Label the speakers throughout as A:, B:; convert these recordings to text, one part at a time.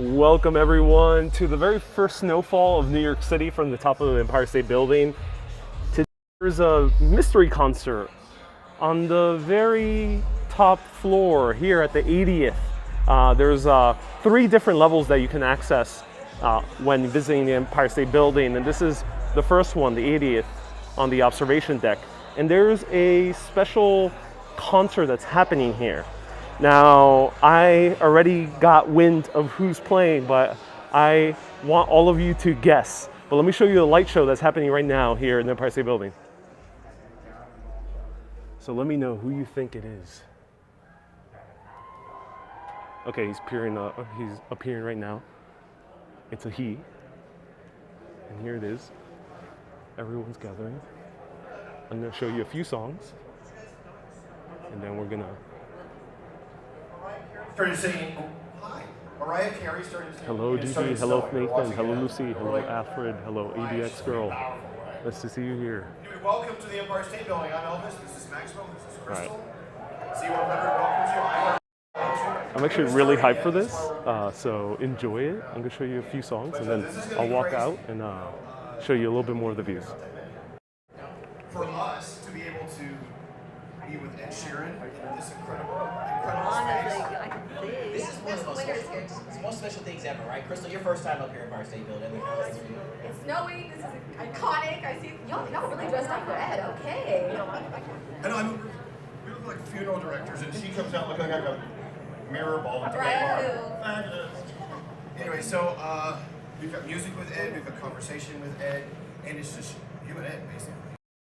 A: Welcome everyone to the very first snowfall of New York City from the top of the Empire State Building. Today there's a mystery concert on the very top floor here at the 80th. There's 3 different levels that you can access when visiting the Empire State Building, and this is the first one, the 80th, on the observation deck. And there's a special concert that's happening here. Now, I already got wind of who's playing, but I want all of you to guess. But let me show you the light show that's happening right now here in the Empire State Building. So let me know who you think it is. Okay, he's appearing right now. It's a he. And here it is. Everyone's gathering. I'm gonna show you a few songs. And then we're gonna
B: started singing, hi. Mariah Carey started singing.
A: Hello, Gigi. Hello, Nathan. Hello, Lucy. Hello, Alfred. Hello, ADX Girl. Nice to see you here.
B: Anyway, welcome to the Empire State Building. I'm Elvis. This is Maxwell. This is Crystal. C100 welcomes you.
A: I'm actually really hyped for this, so enjoy it. I'm going to show you a few songs, and then I'll walk out and show you a little bit more of the views.
B: For us to be able to be with Ed Sheeran in this incredible
C: Honestly, I
B: space.
C: can see.
D: This is one of the most special things ever, right? Crystal, your first time up here at Empire State Building.
C: It's snowing. This is iconic. I see y'all really dressed up for Ed. Okay.
B: I know, we look like funeral directors, and she comes out looking like a mirror ball. Anyway, so we've got music with Ed, we've got conversation with Ed, and it's just you and Ed, basically.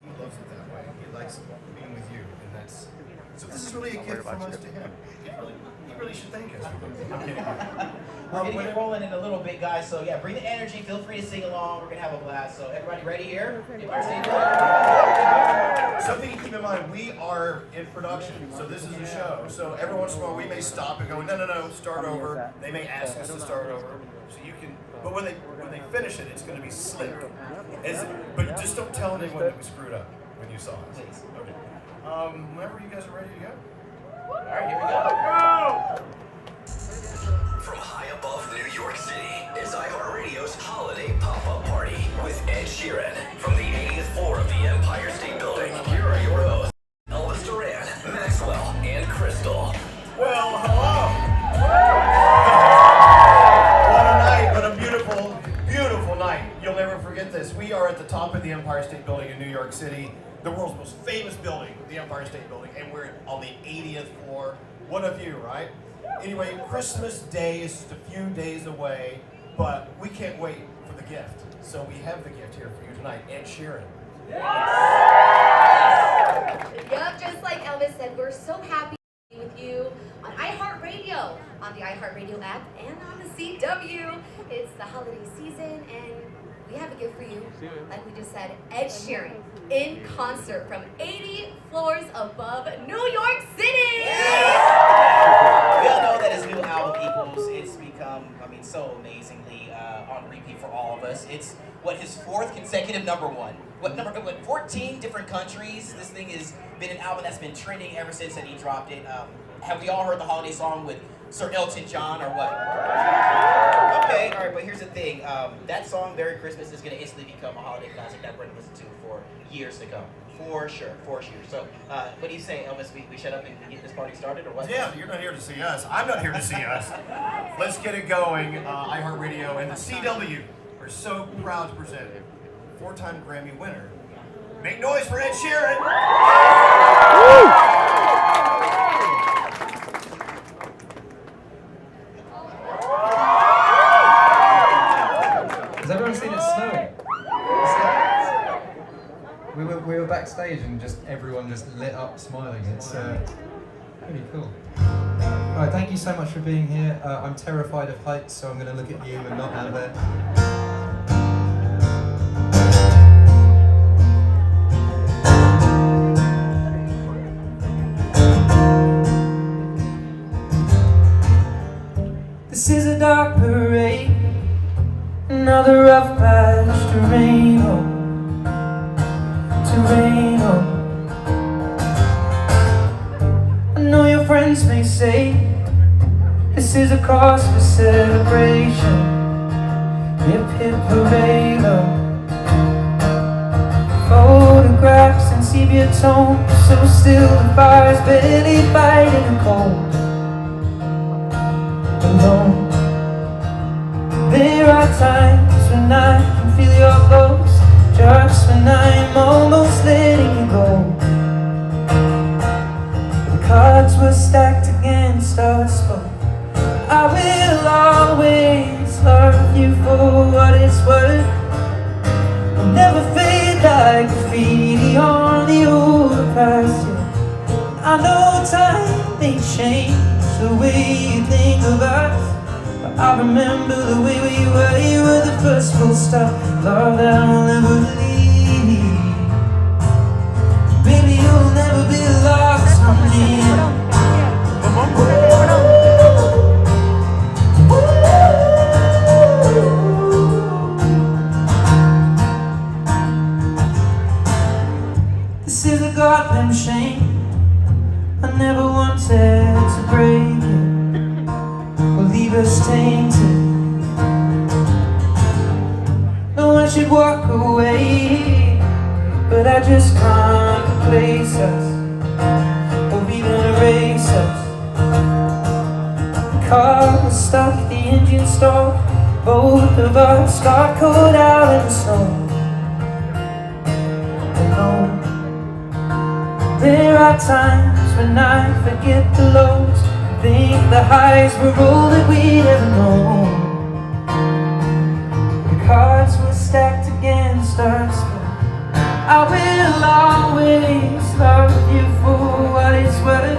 B: He loves it that way. He likes being with you, and that's... So this is really a gift from us to him. He really should thank us. I'm kidding.
D: We're going to get rolling in a little bit, guys. So yeah, bring the energy. Feel free to sing along. We're going to have a blast. So everybody ready here? Empire State Building.
B: Something to keep in mind, we are in production, so this is a show. So every once in a while we may stop and go, no, start over. They may ask us to start over. So you can, but when they finish it, it's going to be slick. But just don't tell anyone that we screwed up when you saw us.
D: Please.
B: Okay. Whenever you guys are ready to go.
D: All right, here we go.
E: From high above New York City is iHeartRadio's holiday pop-up party with Ed Sheeran from the 80th floor of the Empire State Building. Here are your hosts, Elvis Duran, Maxwell, and Crystal.
B: Well, hello. What a night, what a beautiful, beautiful night. You'll never forget this. We are at the top of the Empire State Building in New York City, the world's most famous building, the Empire State Building, and we're on the 80th floor. What a view, right? Anyway, Christmas Day is just a few days away, but we can't wait for the gift. So we have the gift here for you tonight, Ed Sheeran.
C: Yep, just like Elvis said, we're so happy to be with you on iHeartRadio, on the iHeartRadio app, and on the CW. It's the holiday season, and we have a gift for you. Like we just said, Ed Sheeran in concert from 80 floors above New York City.
D: We all know that his new album, Equals, it's become, so amazingly on repeat for all of us. It's his 4th consecutive #1. 14 different countries. This thing has been an album that's been trending ever since that he dropped it. Have we all heard the holiday song with Sir Elton John or what? Okay, all right, but here's the thing. That song, Merry Christmas, is going to instantly become a holiday classic that we're going to listen to for years to come. For sure. So, what do you say, Elvis? We shut up and get this party started, or what?
B: Yeah, you're not here to see us. I'm not here to see us. Let's get it going. iHeartRadio and the CW are so proud to present 4-time Grammy winner. Make noise for Ed Sheeran!
F: Has everyone seen it snowing? We were backstage and everyone just lit up smiling. It's pretty cool. Alright, thank you so much for being here. I'm terrified of heights, so I'm going to look at you and not out there. This is a dark parade, another rough patch to rain on. I know your friends may say this This is a cause for celebration. Hip hip hooray, love. Photographs and sepia tones, so still the fire's barely fighting the cold. Alone. There are times when I can feel your close, just when I'm almost letting you go. The cards were stacked against us both. I will always love you for what it's worth. I'll never fade like graffiti on the overpass. I know time may change the way you think of us, but I remember the way we were. You were the first full stop, love that I'll never leave. Baby, you'll never be lost on me. This is a goddamn shame. I never wanted to break it or leave us tainted. No one should walk away, but I just can't replace us or even erase us. The car was stuck, the engine stalled, both of us got caught out in the snow. Alone. There are times when I forget the lows, think the highs were all that we'd ever known. The cards were stacked against us, but I will always love you for what it's worth.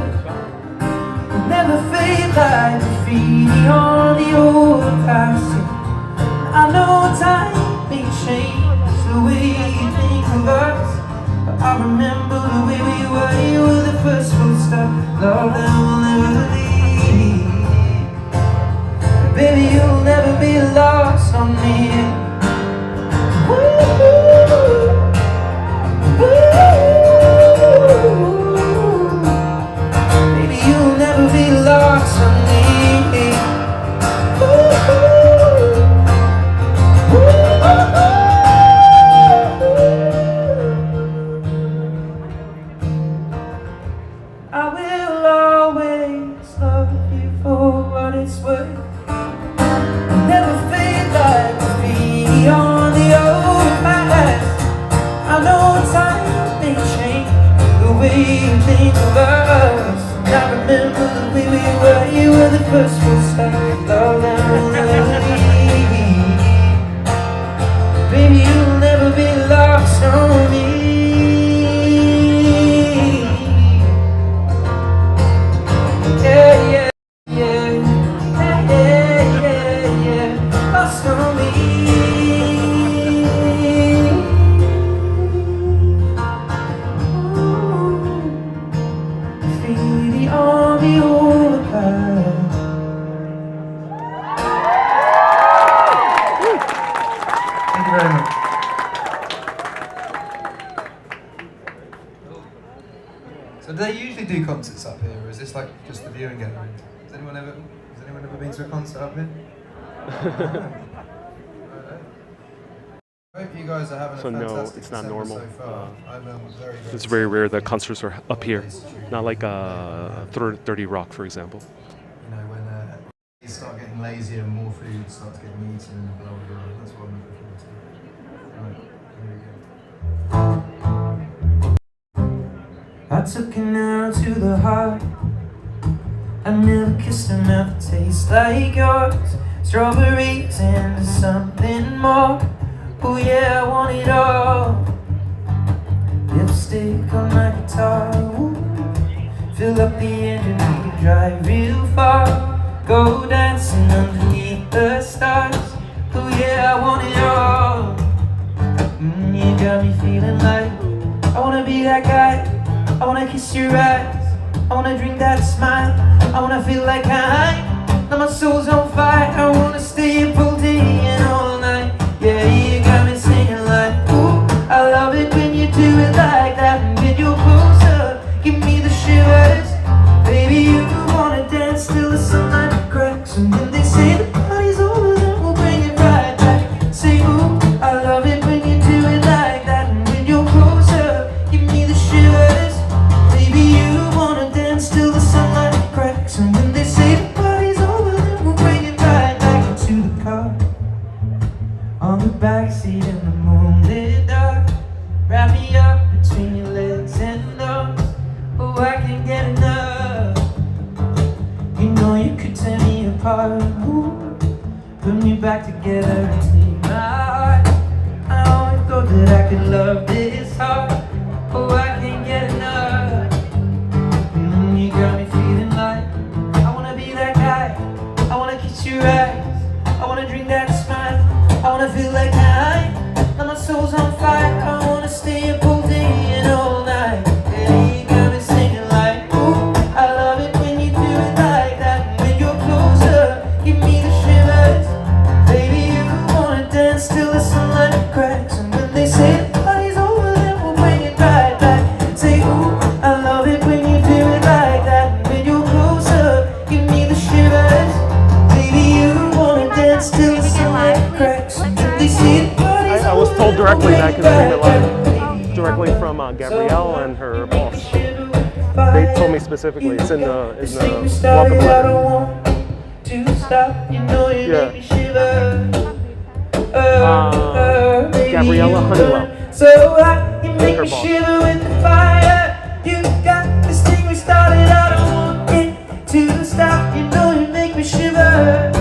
F: We'll never fade like graffiti on the overpass. I know time may change the way you think of us, but I remember the way we were. You were the first full stop, love that will never leave. Baby, you'll never be lost on me. Baby, you'll never be lost on me. I will always love you for what it's worth. I'll never fade like graffiti on the overpass. I know time may change the way you think of us, and I remember the way we were. You were the first full stop, love that will never leave. Baby, you'll never be lost on me. So do they usually do concerts up here, or is this like just the viewing gallery? Has anyone ever been to a concert up here? I hope you guys are having a
A: So no,
F: fantastic
A: it's not
F: December
A: normal.
F: so far. I'm very, very
A: It's very rare that concerts are up here, not like 30 Rock, for example.
F: You know, when you start getting lazier and more food starts getting eaten and blah, blah, blah. That's what I'm looking forward to. Right, here we go. I took her now to the heart. I never kissed a mouth that tastes like yours. Strawberries and something more. Oh yeah, I want it all. Lipstick on my guitar. Ooh. Fill up the engine, we can drive real far. Go dancing underneath the stars. Oh yeah, I want it all. You got me feeling like I wanna be that guy. I wanna kiss your eyes. I wanna drink that smile. I wanna feel like now my soul's on fire. I wanna stay up all day and all night. Yeah, you got me singing like, ooh, I love it when you do it like that. And when you're closer, give me the shivers. Baby, you wanna dance till the sunlight cracks
G: backseat in the moonlit dark. Wrap me up between your legs and arms. Oh, I can't get enough. You know you could tear me apart. Ooh, put me back together and take my heart. I always thought that I could love this hard. Oh, I can't get enough. You got me feeling like I wanna be that guy. I wanna kiss your eyes. I wanna drink that smile. I wanna feel like I. Now my soul's on fire. I wanna stay up all day and all night. Yeah, you got me singing like, ooh, I love it when you do it like that. And when you're closer, give me the shivers. Baby, you wanna dance till the sunlight cracks. And when they say the party's over, then we'll bring it right back. Say, ooh, I love it when you do it like that. And when you're closer, give me the shivers. Baby, you wanna dance till the sunlight cracks. And when they say the party's
A: I was told
G: over,
A: directly that I could sing it live.
G: live.
A: Directly from Gabrielle and her boss. They told me specifically, it's in the welcome letter.
G: To stop, you know you
A: Yeah.
G: make me shiver.
A: Gabriella Honeywell.
G: So hot, you make
A: her
G: me
A: boss.
G: shiver with the fire. You got this thing we started, I don't want it to stop. You know you make me shiver.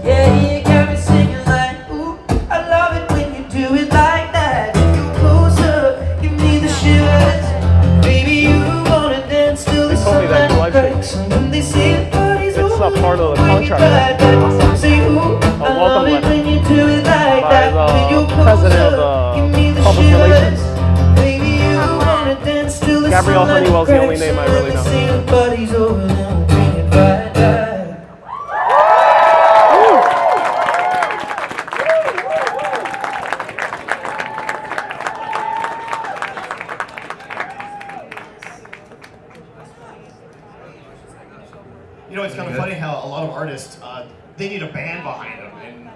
G: Yeah, you got me singing like, ooh, I love it when you do it like that. If you're closer, give me the shivers. Baby, you wanna dance till the
A: told me that you
G: sunlight
A: like it.
G: cracks. And when they say the party's
A: It's a
G: over,
A: part of the
G: bring it
A: contract.
G: right back. Say, ooh, I
A: welcome
G: love it
A: letter
G: when you do it like
A: by
G: that.
A: the
G: When you're
A: president
G: closer,
A: of
G: give me the
A: public
G: shivers.
A: relations.
G: Baby, you wanna dance till the
A: Gabrielle
G: sunlight
A: Honeywell's the only
G: cracks.
A: name I
G: And
A: really
G: when
A: know.
G: they say the party's over, then we'll bring it right back.
B: You know, it's kind of funny how a lot of artists, they need a band behind them, and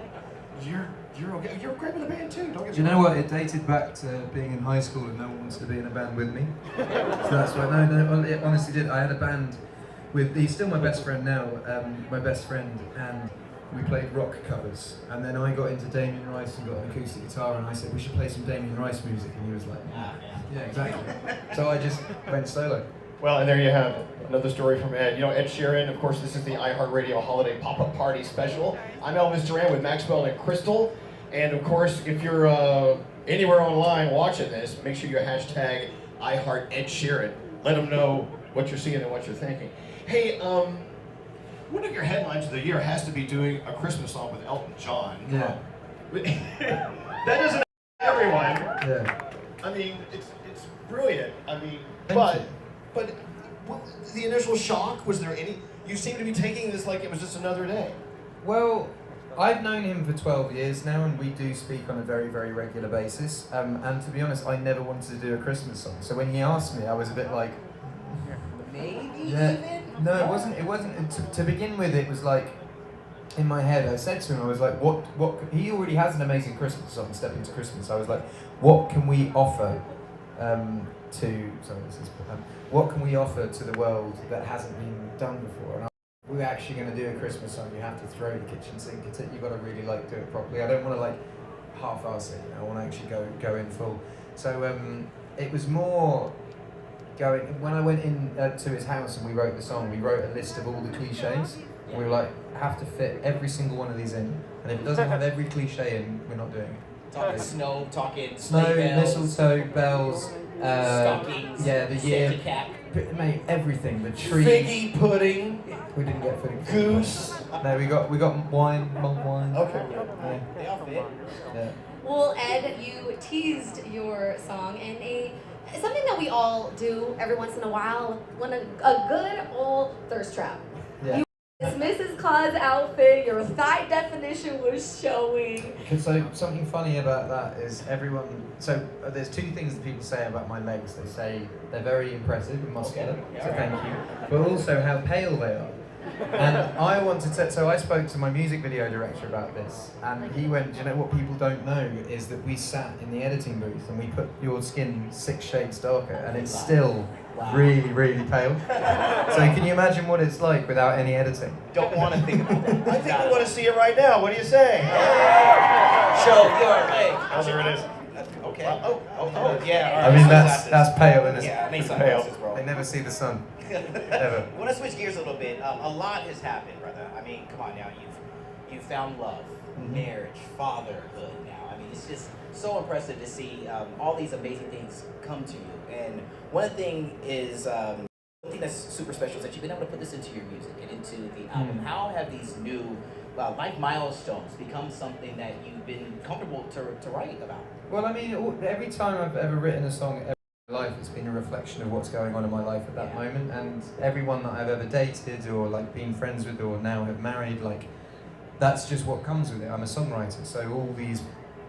B: you're okay. You're great with a band too. Don't get
F: Do you know what? It dated back to being in high school and no one wants to be in a band with me. So that's why. No, it honestly did. I had a band with. He's still my best friend now. My best friend, and we played rock covers. And then I got into Damien Rice and got an acoustic guitar, and I said we should play some Damien Rice music, and he was like, yeah, exactly. So I just went solo.
B: Well, and there you have another story from Ed. You know, Ed Sheeran, of course, this is the iHeartRadio Holiday Pop-Up Party Special. I'm Elvis Duran with Maxwell and Crystal. And of course, if you're anywhere online watching this, make sure you hashtag iHeartEdSheeran. Let them know what you're seeing and what you're thinking. Hey, one of your headlines of the year has to be doing a Christmas song with Elton John.
F: Yeah.
B: That doesn't everyone.
F: Yeah.
B: I mean, it's brilliant. I mean,
F: Thank you.
B: but the initial shock, was there any? You seem to be taking this like it was just another day.
F: Well, I've known him for 12 years now, and we do speak on a very, very regular basis. And to be honest, I never wanted to do a Christmas song. So when he asked me, I was a bit like,
D: Maybe
F: yeah.
D: even?
F: No, it wasn't. It wasn't. To begin with, it was like in my head. I said to him, I was like, "What? He already has an amazing Christmas song, Step Into Christmas." I was like, "What can we offer what can we offer to the world that hasn't been done before?" And we're actually going to do a Christmas song. You have to throw the kitchen sink at it. You've got to really like do it properly. I don't want to like half-ass it. I want to actually go in full. So it was more going when I went in to his house and we wrote the song. We wrote a list of all the cliches. And we were like, have to fit every single one of these in. And if it doesn't have every cliche in, we're not doing it.
D: Talking snow, talking
F: Snow,
D: sleigh bells,
F: mistletoe, bells,
D: stockings,
F: yeah, the year,
D: Santa cap.
F: mate, everything. The tree.
B: Figgy pudding,
F: We didn't get fig.
B: goose.
F: No, we got wine, mulled wine.
B: Okay.
F: Yeah.
D: They all fit.
F: Yeah.
C: Well, Ed, you teased your song in something that we all do every once in a while, when a good old thirst trap.
F: Yeah.
C: This Mrs. Claus outfit, your thigh definition was showing.
F: So something funny about that is everyone. So there's two things that people say about my legs. They say they're very impressive and muscular. So thank you. But also how pale they are. And I wanted to, so I spoke to my music video director about this, and he went, you know what people don't know is that we sat in the editing booth and we put your skin 6 shades darker, and it's still really, really pale. So can you imagine what it's like without any editing?
D: Don't want to think about that.
B: I think we want to see it right now. What do you say?
D: Show your leg.
B: Oh, there it is.
D: Okay. Yeah.
F: I mean, that's pale, isn't it?
D: Yeah, I need sunglasses, bro.
F: I never see the sun. Ever.
D: I want to switch gears a little bit. A lot has happened, brother. I mean, come on now. You've found love, marriage, fatherhood. Now, I mean, it's just so impressive to see all these amazing things come to you. And one thing is, one thing that's super special is that you've been able to put this into your music and into the album. How have these new life milestones become something that you've been comfortable to write about?
F: Well, I mean, every time I've ever written a song, life, it's been a reflection of what's going on in my life at that moment, and everyone that I've ever dated or like been friends with or now have married, like that's just what comes with it. I'm a songwriter, so all these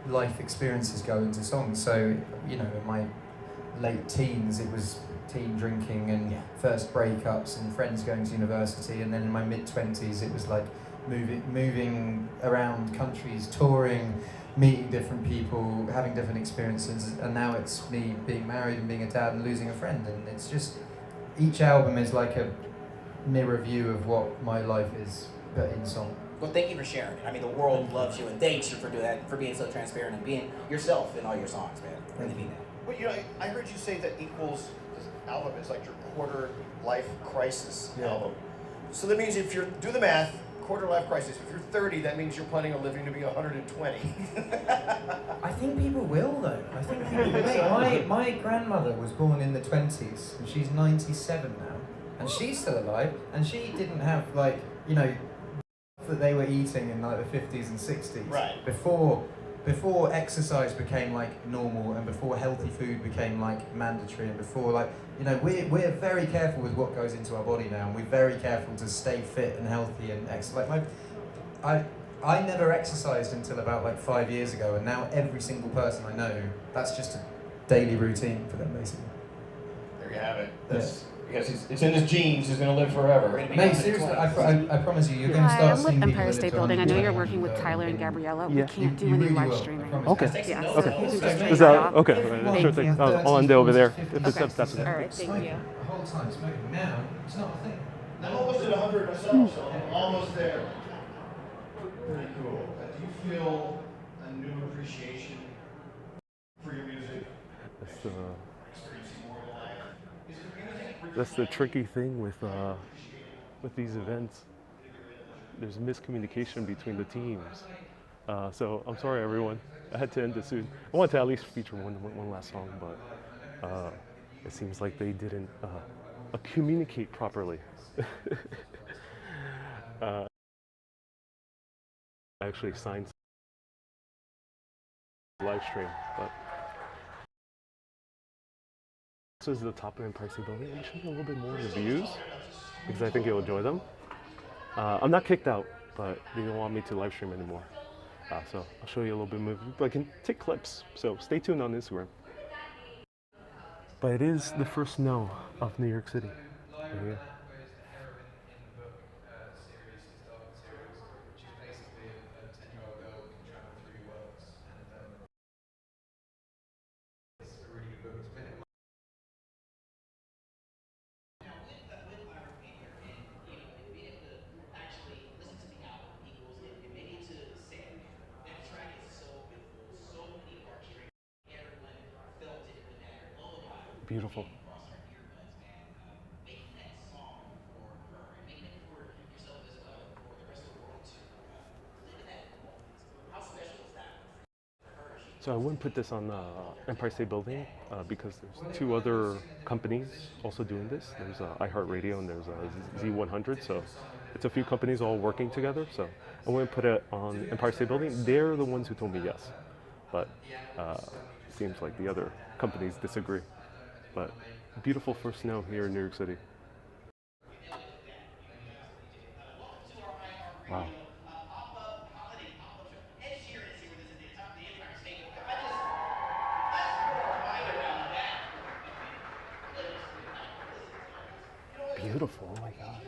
F: life experiences go into songs. So, you know, in my late teens it was teen drinking and first breakups and friends going to university, and then in my mid-20s it was like moving around countries, touring, meeting different people, having different experiences, and now it's me being married and being a dad and losing a friend, and it's just, each album is like a mirror view of what my life is, but in song.
D: Well, thank you for sharing it. I mean, the world loves you, and thanks you for doing that, for being so transparent and being yourself in all your songs, man. Really mean that.
B: Well, you know, I heard you say that equals this album is like your quarter life crisis album. So that means if you do the math, quarter life crisis. If you're 30, that means you're planning on living to be 120.
F: I think people will, though. I think people will. My grandmother was born in the 20s, and she's 97 now, and she's still alive, and she didn't have, like, you know, that they were eating in like the 50s and 60s.
B: Right.
F: Before exercise became like normal, and before healthy food became like mandatory, and before, like, you know, we're very careful with what goes into our body now, and we're very careful to stay fit and healthy and exercise. Like I never exercised until about like 5 years ago, and now every single person I know, that's just a daily routine for them, basically.
B: There you have it. This, because it's in his genes, he's going to live forever.
F: Mate, seriously, I promise you, you're going to
H: Hi,
F: start
H: I'm
F: seeing
H: with
F: people
H: Empire
F: that
H: State
F: live
H: Building. I know you're working with
F: in-
H: Tyler and Gabriella.
A: Yeah.
H: We can't do
F: You
H: any
F: really
H: live
F: will, I
H: streaming.
F: promise.
A: Okay.
H: Yeah,
D: No,
H: so
D: no,
H: if you can
D: no.
H: just
A: Is
H: figure it
A: that
H: out.
A: okay? Sure thing. I'll end it over there. If that's it.
H: All right, thank
F: Smoking
H: you.
F: the whole time smoking. Now, it's not a thing.
B: I'm almost at 100 myself, so I'm almost there. Very cool. Do you feel a new appreciation for your music? Experiencing more in life? Is the music
A: That's the tricky thing with these events. There's miscommunication between the teams. So I'm sorry, everyone. I had to end it soon. I wanted to at least feature one last song, but it seems like they didn't communicate properly. I actually signed live stream, but this is the top of Empire State Building. I'm showing a little bit more reviews because I think you'll enjoy them. I'm not kicked out, but they don't want me to live stream anymore. So I'll show you a little bit more. But I can take clips, so stay tuned on Instagram. But it is the first snow of New York City. Yeah. Beautiful. So I wouldn't put this on Empire State Building because there's two other companies also doing this. There's iHeartRadio and there's Z100. So it's a few companies all working together. So I wouldn't put it on Empire State Building. They're the ones who told me yes. But it seems like the other companies disagree. But beautiful first snow here in New York City. Wow. Beautiful, oh my God.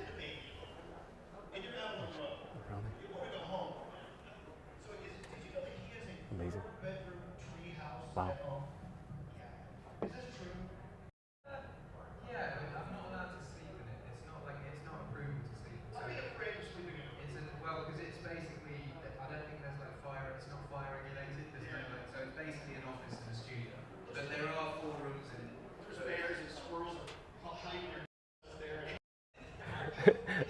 A: Wow.
F: Yeah, I'm not allowed to sleep in it. It's not approved to sleep. So
B: I'd be afraid of sleeping in it.
F: well, because it's basically, I don't think there's like fire. It's not fire regulated. There's no like, so it's basically an office and a studio. But there are 4 rooms in it.
B: There's bears and squirrels hiding their there.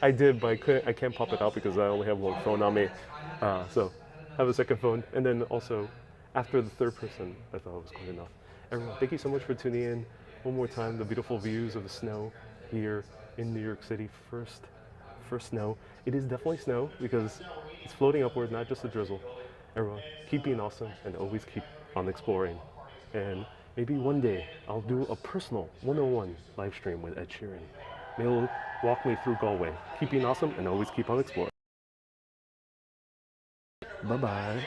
A: I did, but I can't pop it out because I only have one phone on me. So I have a second phone. And then also, after the third person, I thought it was good enough. Everyone, thank you so much for tuning in. One more time, the beautiful views of the snow here in New York City. First snow. It is definitely snow because it's floating upward, not just a drizzle. Everyone, keep being awesome and always keep on exploring. And maybe one day I'll do a personal 101 live stream with Ed Sheeran. Maybe he'll walk me through Galway. Keep being awesome and always keep on exploring. Bye-bye.